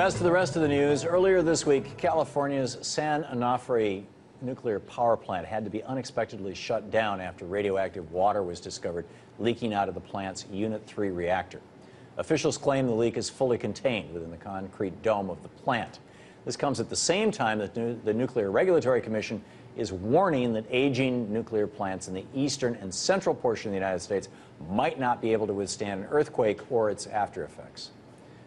best of the rest of the news. Earlier this week, California's San Onofre nuclear power plant had to be unexpectedly shut down after radioactive water was discovered leaking out of the plant's Unit 3 reactor. Officials claim the leak is fully contained within the concrete dome of the plant. This comes at the same time that the Nuclear Regulatory Commission is warning that aging nuclear plants in the eastern and central portion of the United States might not be able to withstand an earthquake or its after effects.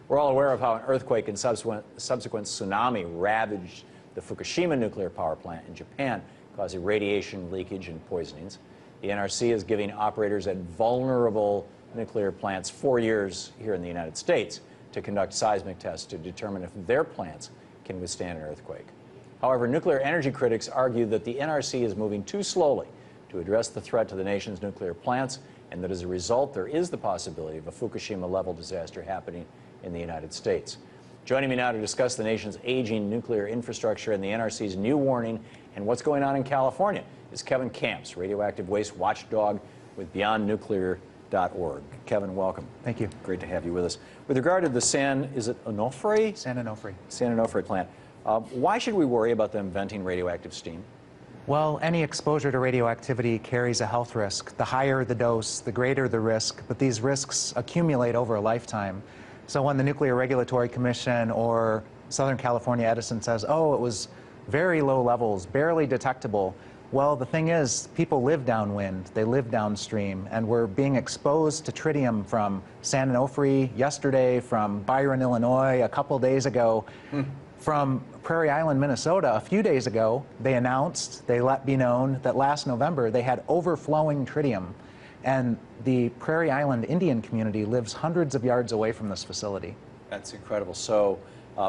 We're all aware of how an earthquake and subsequent tsunami ravaged the Fukushima nuclear power plant in Japan, causing radiation leakage and poisonings. The NRC is giving operators at vulnerable nuclear plants 4 years here in the United States to conduct seismic tests to determine if their plants can withstand an earthquake. However, nuclear energy critics argue that the NRC is moving too slowly to address the threat to the nation's nuclear plants, and that as a result, there is the possibility of a Fukushima-level disaster happening in the United States. Joining me now to discuss the nation's aging nuclear infrastructure and the NRC's new warning and what's going on in California is Kevin Camps, radioactive waste watchdog with BeyondNuclear.org. Kevin, welcome. Thank you. Great to have you with us. With regard to the San Onofre? San Onofre. San Onofre plant. Why should we worry about them venting radioactive steam? Well, any exposure to radioactivity carries a health risk. The higher the dose, the greater the risk, but these risks accumulate over a lifetime. So when the Nuclear Regulatory Commission or Southern California Edison says, oh, it was very low levels, barely detectable, well, the thing is, people live downwind, they live downstream, and we're being exposed to tritium from San Onofre yesterday, from Byron, Illinois, a couple days ago. From Prairie Island, Minnesota, a few days ago, they announced, they let be known that last November they had overflowing tritium. And the Prairie Island Indian community lives hundreds of yards away from this facility. That's incredible. So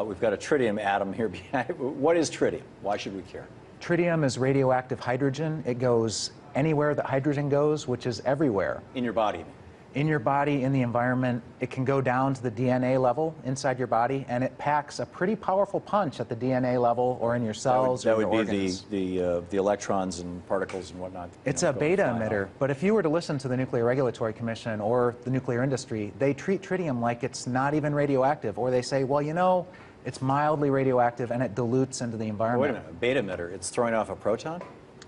we've got a tritium atom here behind. What is tritium? Why should we care? Tritium is radioactive hydrogen. It goes anywhere that hydrogen goes, which is everywhere. In your body? In your body, in the environment. It can go down to the DNA level inside your body, and it packs a pretty powerful punch at the DNA level or in your cells or your organs. That would be the electrons and particles and whatnot. It's a beta emitter, but if you were to listen to the Nuclear Regulatory Commission or the nuclear industry, they treat tritium like it's not even radioactive, or they say, well, you know, it's mildly radioactive and it dilutes into the environment. Wait a minute, a beta emitter, it's throwing off a proton?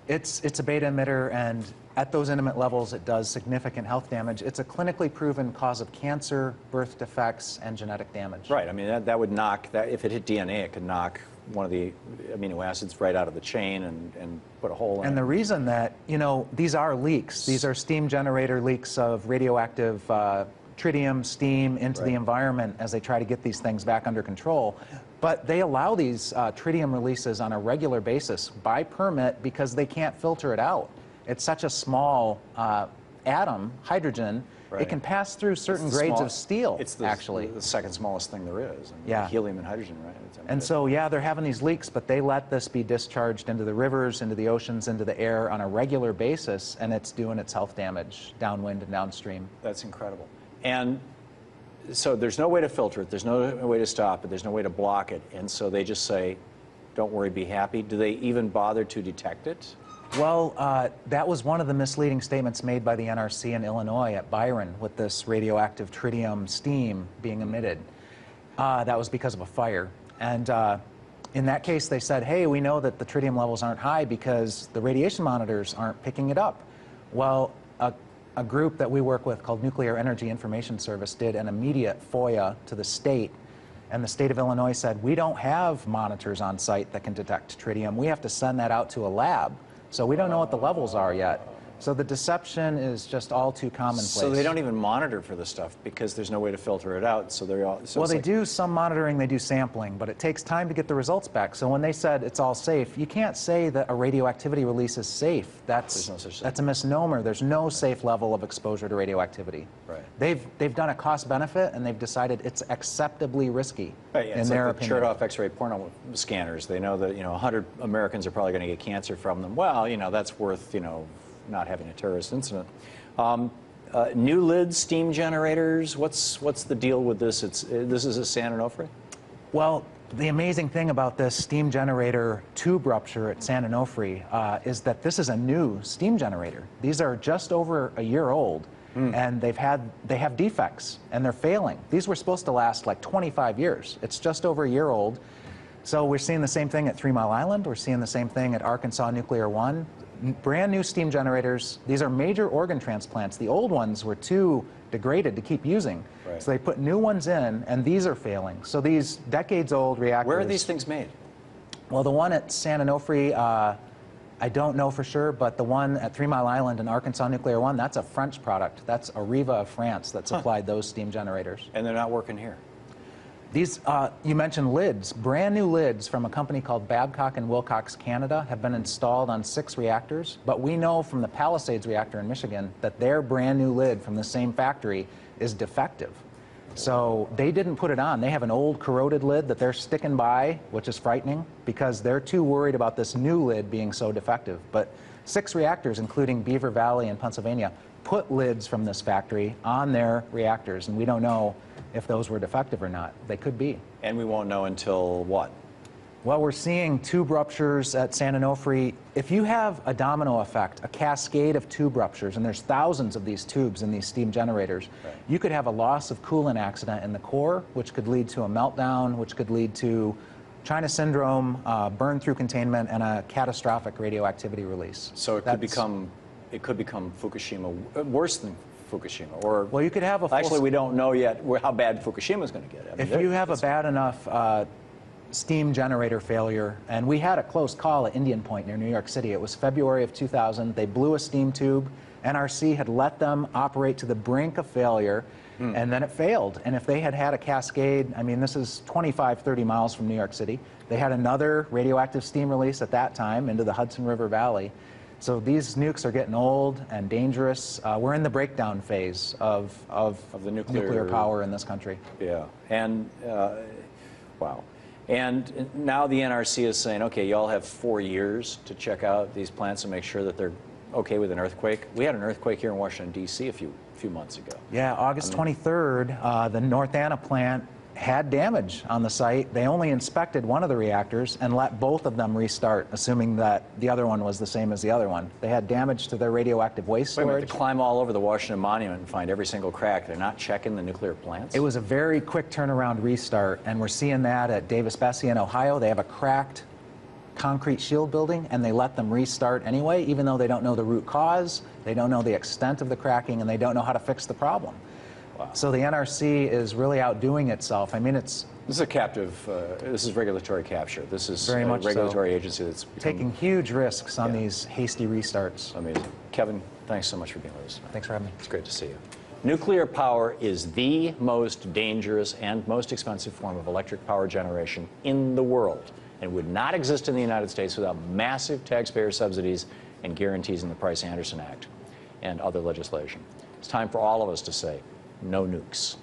It's a beta emitter, and at those intimate levels, it does significant health damage. It's a clinically proven cause of cancer, birth defects, and genetic damage. Right. I mean, that would knock, if it hit DNA, it could knock one of the amino acids right out of the chain and put a hole in it. And the reason that, you know, these are leaks. These are steam generator leaks of radioactive tritium, steam into the environment as they try to get these things back under control. But they allow these tritium releases on a regular basis by permit because they can't filter it out. It's such a small atom, hydrogen, it can pass through certain grades of steel, it's actually. the second smallest thing there is. I mean, helium and hydrogen, right? And so, yeah, they're having these leaks, but they let this be discharged into the rivers, into the oceans, into the air on a regular basis, and it's doing its health damage downwind and downstream. That's incredible. And so there's no way to filter it, there's no way to stop it, there's no way to block it, and so they just say, don't worry, be happy. Do they even bother to detect it? Well, that was one of the misleading statements made by the NRC in Illinois at Byron with this radioactive tritium steam being emitted. That was because of a fire. And in that case, they said, hey, we know that the tritium levels aren't high because the radiation monitors aren't picking it up. Well, a group that we work with called Nuclear Energy Information Service did an immediate FOIA to the state, and the state of Illinois said, we don't have monitors on site that can detect tritium. We have to send that out to a lab. So we don't know what the levels are yet. So the deception is just all too commonplace. So they don't even monitor for this stuff because there's no way to filter it out. So they're all. So well, they do some monitoring, they do sampling, but it takes time to get the results back. So when they said it's all safe, you can't say that a radioactivity release is safe. That's a misnomer. There's no safe level of exposure to radioactivity. Right. They've done a cost benefit, and they've decided it's acceptably risky. Right, yeah, in their opinion. It's like the X-ray porno scanners. They know that 100 Americans are probably going to get cancer from them. Well, that's worth not having a terrorist incident. New lid steam generators, what's the deal with this? This is a San Onofre? Well, the amazing thing about this steam generator tube rupture at San Onofre is that this is a new steam generator. These are just over a year old. and they have defects, and they're failing. These were supposed to last like 25 years. It's just over a year old. So we're seeing the same thing at 3 Mile Island. We're seeing the same thing at Arkansas Nuclear 1. Brand new steam generators. These are major organ transplants. The old ones were too degraded to keep using. Right. So they put new ones in, and these are failing. So these decades-old reactors... Where are these things made? Well, the one at San Onofre, I don't know for sure, but the one at 3 Mile Island and Arkansas Nuclear 1, that's a French product. That's Areva of France that supplied those steam generators. And they're not working here? These, you mentioned lids. Brand new lids from a company called Babcock and Wilcox Canada have been installed on 6 reactors, but we know from the Palisades reactor in Michigan that their brand new lid from the same factory is defective. So they didn't put it on. They have an old corroded lid that they're sticking by, which is frightening because they're too worried about this new lid being so defective. But 6 reactors, including Beaver Valley in Pennsylvania, put lids from this factory on their reactors, and we don't know if those were defective or not. They could be. And we won't know until what? Well, we're seeing tube ruptures at San Onofre. If you have a domino effect, a cascade of tube ruptures, and there's thousands of these tubes in these steam generators, right, you could have a loss of coolant accident in the core, which could lead to a meltdown, which could lead to China syndrome, burn through containment, and a catastrophic radioactivity release. So it could become Fukushima, worse than Fukushima, or well, you could have a actually we don't know yet how bad Fukushima is going to get. I mean, if you have a bad enough steam generator failure, and we had a close call at Indian Point near New York City. It was February of 2000. They blew a steam tube. NRC had let them operate to the brink of failure, and then it failed. And if they had had a cascade, I mean, this is 25, 30 miles from New York City. They had another radioactive steam release at that time into the Hudson River Valley. So these nukes are getting old and dangerous. We're in the breakdown phase of the nuclear power in this country. Yeah, and wow. And now the NRC is saying, okay, you all have 4 years to check out these plants and make sure that they're okay with an earthquake. We had an earthquake here in Washington, D.C. a few months ago. Yeah, August 23rd, the North Anna plant had damage on the site. They only inspected one of the reactors and let both of them restart, assuming that the other one was the same as the other one. They had damage to their radioactive waste storage. Wait a minute, to climb all over the Washington Monument and find every single crack. They're not checking the nuclear plants? It was a very quick turnaround restart, and we're seeing that at Davis-Besse in Ohio. They have a cracked concrete shield building, and they let them restart anyway, even though they don't know the root cause, they don't know the extent of the cracking, and they don't know how to fix the problem. Wow. So the NRC is really outdoing itself. I mean, this is a captive, this is regulatory capture. This is very much a regulatory agency that's taking huge risks on these hasty restarts. Amazing. Kevin, thanks so much for being with us. Thanks for having me. It's great to see you. Nuclear power is the most dangerous and most expensive form of electric power generation in the world, and would not exist in the United States without massive taxpayer subsidies and guarantees in the Price-Anderson Act and other legislation. It's time for all of us to say, no nukes.